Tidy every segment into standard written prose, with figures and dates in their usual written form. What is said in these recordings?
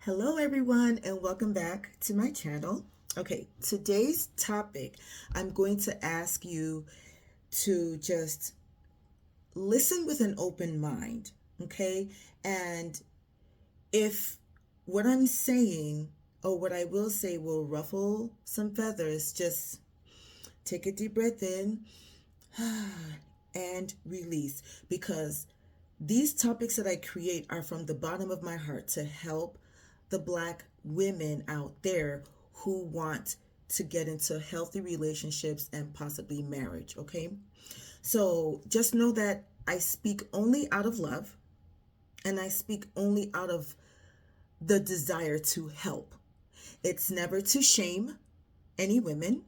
Hello, everyone, and welcome back to my channel. Okay, today's topic, I'm going to ask you to just listen with an open mind, okay? And if what I'm saying or what I will say will ruffle some feathers, just take a deep breath in and release, because these topics that I create are from the bottom of my heart to help the Black women out there who want to get into healthy relationships and possibly marriage, okay? So just know that I speak only out of love, and I speak only out of the desire to help. It's never to shame any women,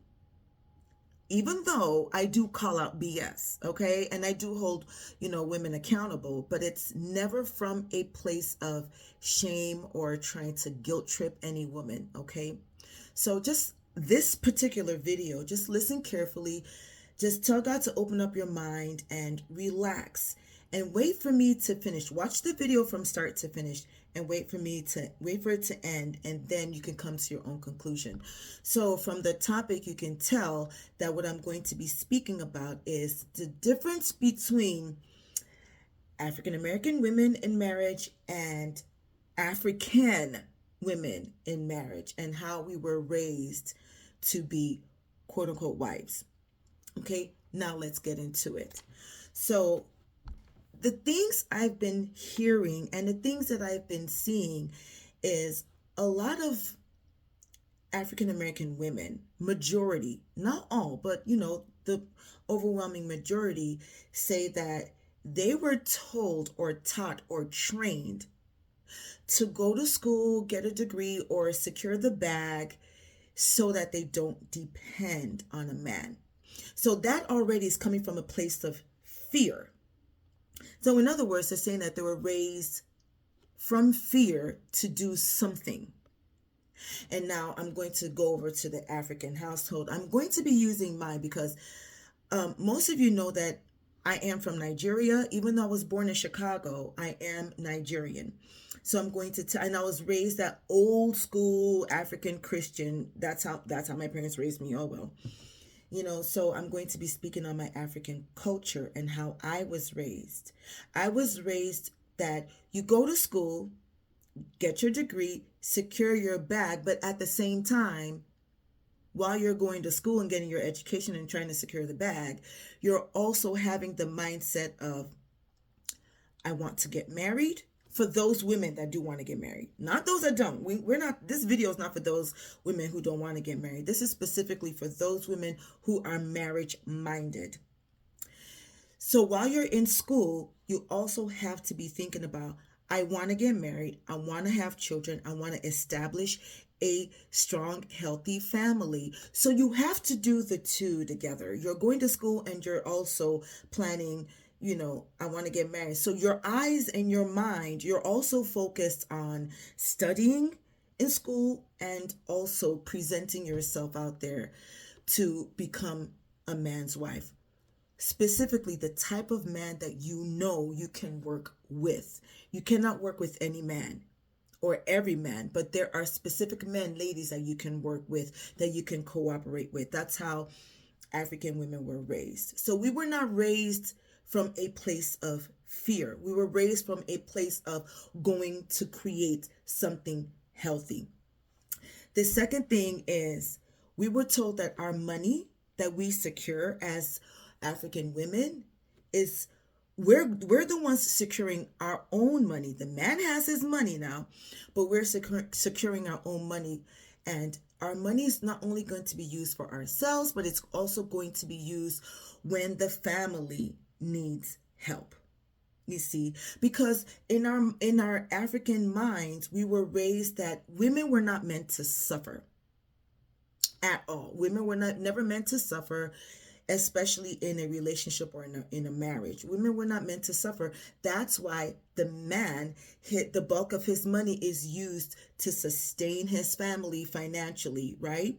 even though I do call out BS, okay? And I do hold, women accountable, but it's never from a place of shame or trying to guilt trip any woman, okay? So just this particular video, just listen carefully. Just tell God to open up your mind and relax and wait for me to finish. Watch the video from start to finish and wait for it to end, and then you can come to your own conclusion. So from the topic, you can tell that what I'm going to be speaking about is the difference between African American women in marriage and African women in marriage, and how we were raised to be quote unquote wives. Okay, now let's get into it. So the things I've been hearing and the things that I've been seeing is a lot of African American women, majority, not all, but the overwhelming majority, say that they were told or taught or trained to go to school, get a degree, or secure the bag so that they don't depend on a man. So that already is coming from a place of fear. So in other words, they're saying that they were raised from fear to do something. And now I'm going to go over to the African household. I'm going to be using mine because most of you know that I am from Nigeria. Even though I was born in Chicago, I am Nigerian. So I'm going to and I was raised that old school African Christian. That's how my parents raised me. Oh well. So I'm going to be speaking on my African culture and how I was raised. I was raised that you go to school, get your degree, secure your bag, but at the same time, while you're going to school and getting your education and trying to secure the bag, you're also having the mindset of, I want to get married. For those women that do want to get married, not those that don't. We're not, this video is not for those women who don't want to get married. This is specifically for those women who are marriage minded. So while you're in school, you also have to be thinking about, I want to get married. I want to have children. I want to establish a strong, healthy family. So you have to do the two together. You're going to school and you're also planning, I want to get married. So your eyes and your mind, you're also focused on studying in school and also presenting yourself out there to become a man's wife. Specifically, the type of man that you can work with. You cannot work with any man or every man, but there are specific men, ladies, that you can work with, that you can cooperate with. That's how African women were raised. So we were not raised from a place of fear. We were raised from a place of going to create something healthy. The second thing is, we were told that our money that we secure as African women is, we're the ones securing our own money. The man has his money now, but we're securing our own money. And our money is not only going to be used for ourselves, but it's also going to be used when the family needs help. You see, because in our African minds, we were raised that women were not meant to suffer at all. Women were never meant to suffer, especially in a relationship or in a marriage. Women were not meant to suffer. That's why the man, the bulk of his money is used to sustain his family financially, right?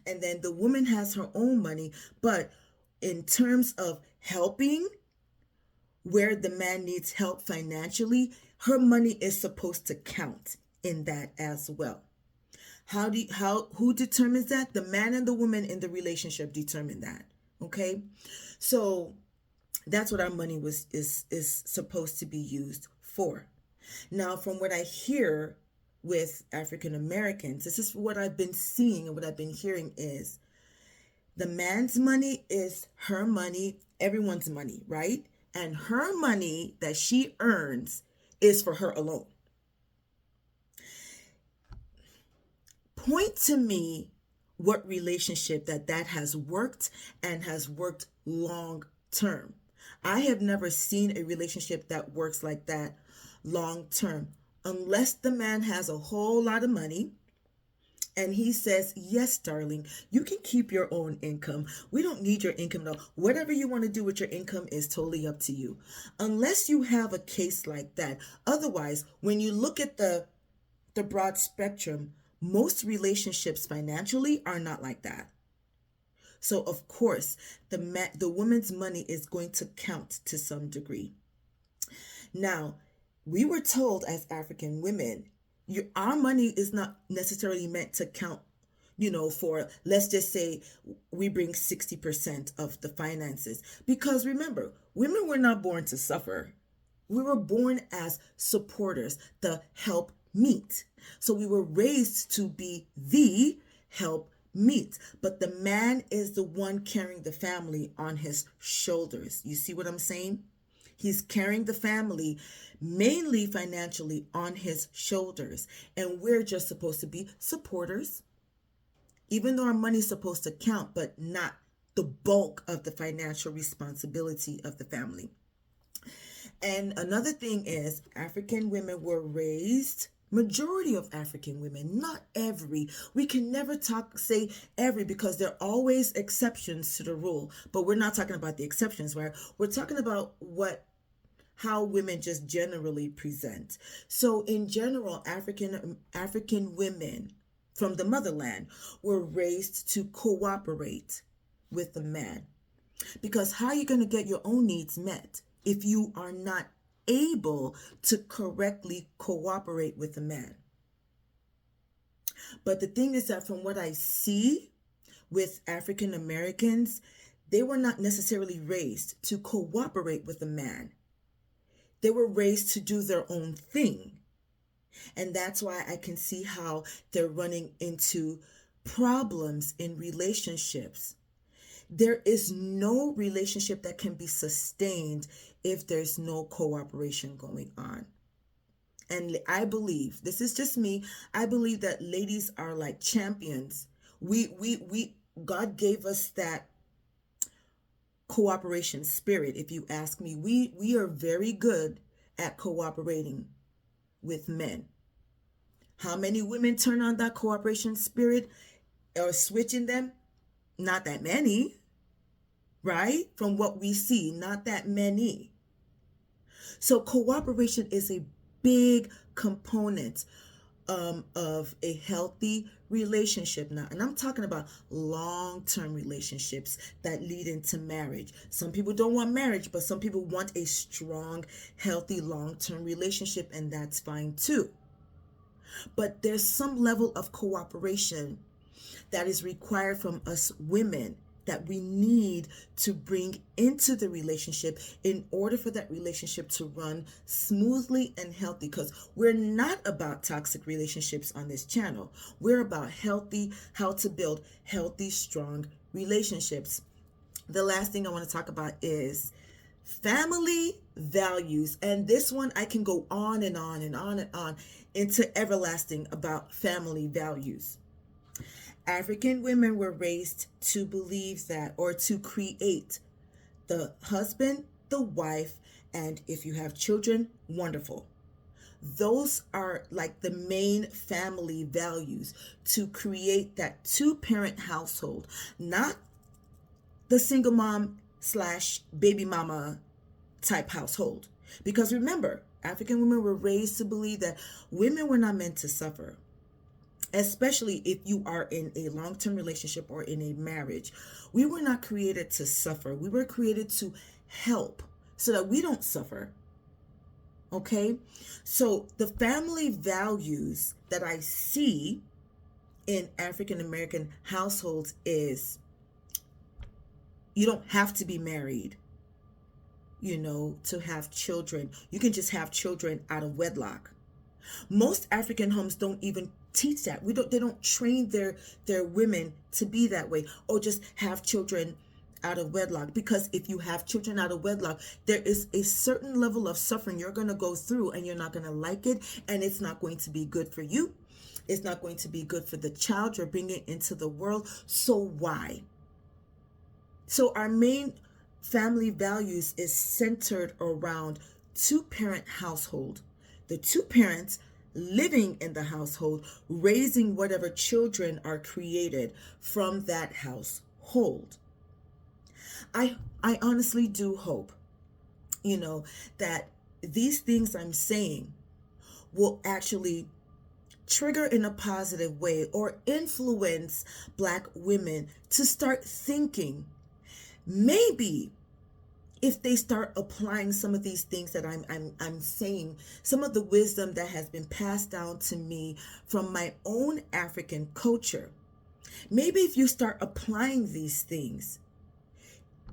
And then the woman has her own money, but in terms of helping, where the man needs help financially, her money is supposed to count. in that as well. Who determines that? The man and the woman in the relationship determine that. Okay? So that's what our money is supposed to be used for. Now, from what I hear with African Americans, this is what I've been seeing and what I've been hearing is the man's money is her money, everyone's money, right? And her money that she earns is for her alone. Point to me what relationship that has worked and has worked long term. I have never seen a relationship that works like that long term, unless the man has a whole lot of money and he says, yes, darling, you can keep your own income. We don't need your income at all. Whatever you want to do with your income is totally up to you. Unless you have a case like that. Otherwise, when you look at the broad spectrum, most relationships financially are not like that. So of course, the woman's money is going to count to some degree. Now, we were told as African women, our money is not necessarily meant to count, for, let's just say we bring 60% of the finances. Because remember, women were not born to suffer. We were born as supporters, the help meet. So we were raised to be the help meet. But the man is the one carrying the family on his shoulders. You see what I'm saying? He's carrying the family mainly financially on his shoulders. And we're just supposed to be supporters, even though our money's supposed to count, but not the bulk of the financial responsibility of the family. And another thing is African women were raised, majority of African women, not every. We can never say every because there are always exceptions to the rule. But we're not talking about the exceptions, right? We're talking about how women just generally present. So in general, African women from the motherland were raised to cooperate with the man. Because how are you going to get your own needs met if you are not able to correctly cooperate with the man? But the thing is that from what I see with African Americans, they were not necessarily raised to cooperate with the man. They were raised to do their own thing. And that's why I can see how they're running into problems in relationships. There is no relationship that can be sustained if there's no cooperation going on. And I believe, this is just me, I believe that ladies are like champions. God gave us that cooperation spirit. If you ask me, we are very good at cooperating with men. How many women turn on that cooperation spirit or switch in them? Not that many, right? From what we see, not that many. So cooperation is a big component of a healthy relationship now. And I'm talking about long-term relationships that lead into marriage. Some people don't want marriage, but some people want a strong, healthy, long-term relationship, and that's fine too. But there's some level of cooperation that is required from us women that we need to bring into the relationship in order for that relationship to run smoothly and healthy. Because we're not about toxic relationships on this channel. We're about how to build healthy, strong relationships. The last thing I want to talk about is family values. And this one I can go on and on and on and on into everlasting about family values. African women were raised to believe that, or to create the husband, the wife, and if you have children, wonderful. Those are like the main family values, to create that two-parent household, not the single mom / baby mama type household. Because remember, African women were raised to believe that women were not meant to suffer. Especially if you are in a long-term relationship or in a marriage. We were not created to suffer. We were created to help so that we don't suffer. Okay? So the family values that I see in African American households is you don't have to be married, to have children. You can just have children out of wedlock. Most African homes don't even teach that. They don't train their women to be that way, or just have children out of wedlock, because if you have children out of wedlock, there is a certain level of suffering you're going to go through, and you're not going to like it, and it's not going to be good for you. It's not going to be good for the child you're bringing into the world. So why? So our main family values is centered around two-parent household. The two parents living in the household, raising whatever children are created from that household. I honestly do hope, that these things I'm saying will actually trigger in a positive way or influence Black women to start thinking. Maybe if they start applying some of these things that I'm saying, some of the wisdom that has been passed down to me from my own African culture, maybe if you start applying these things,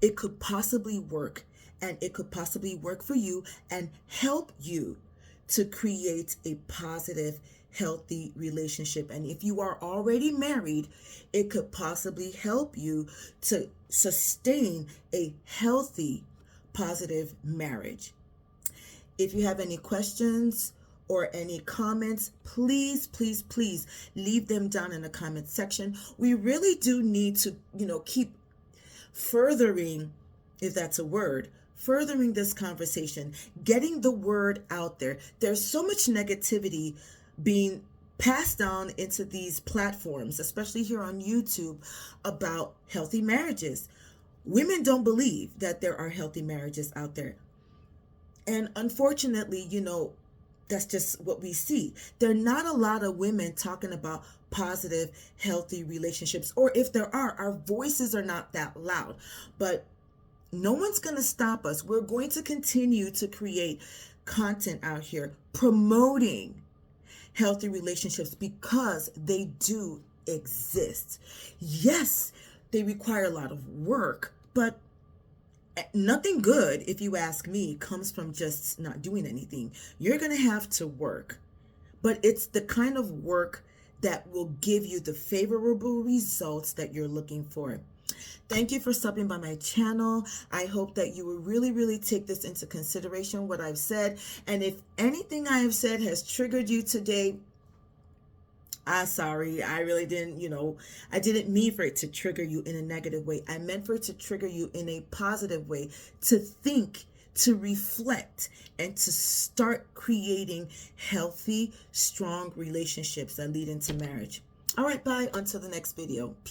it could possibly work, and it could possibly work for you and help you to create a positive, healthy relationship. And if you are already married, it could possibly help you to sustain a healthy, positive marriage. If you have any questions or any comments, please, please, please leave them down in the comment section. We really do need to, keep furthering, if that's a word, furthering this conversation, getting the word out there. There's so much negativity being passed down into these platforms, especially here on YouTube, about healthy marriages. Women don't believe that there are healthy marriages out there. And unfortunately, that's just what we see. There are not a lot of women talking about positive, healthy relationships. Or if there are, our voices are not that loud. But no one's going to stop us. We're going to continue to create content out here promoting healthy relationships, because they do exist. Yes, they require a lot of work, but nothing good, if you ask me, comes from just not doing anything. You're going to have to work, but it's the kind of work that will give you the favorable results that you're looking for. Thank you for stopping by my channel. I hope that you will really, really take this into consideration, what I've said. And if anything I have said has triggered you today, sorry, I really didn't, I didn't mean for it to trigger you in a negative way. I meant for it to trigger you in a positive way, to think, to reflect, and to start creating healthy, strong relationships that lead into marriage. All right, bye. Until the next video. Peace.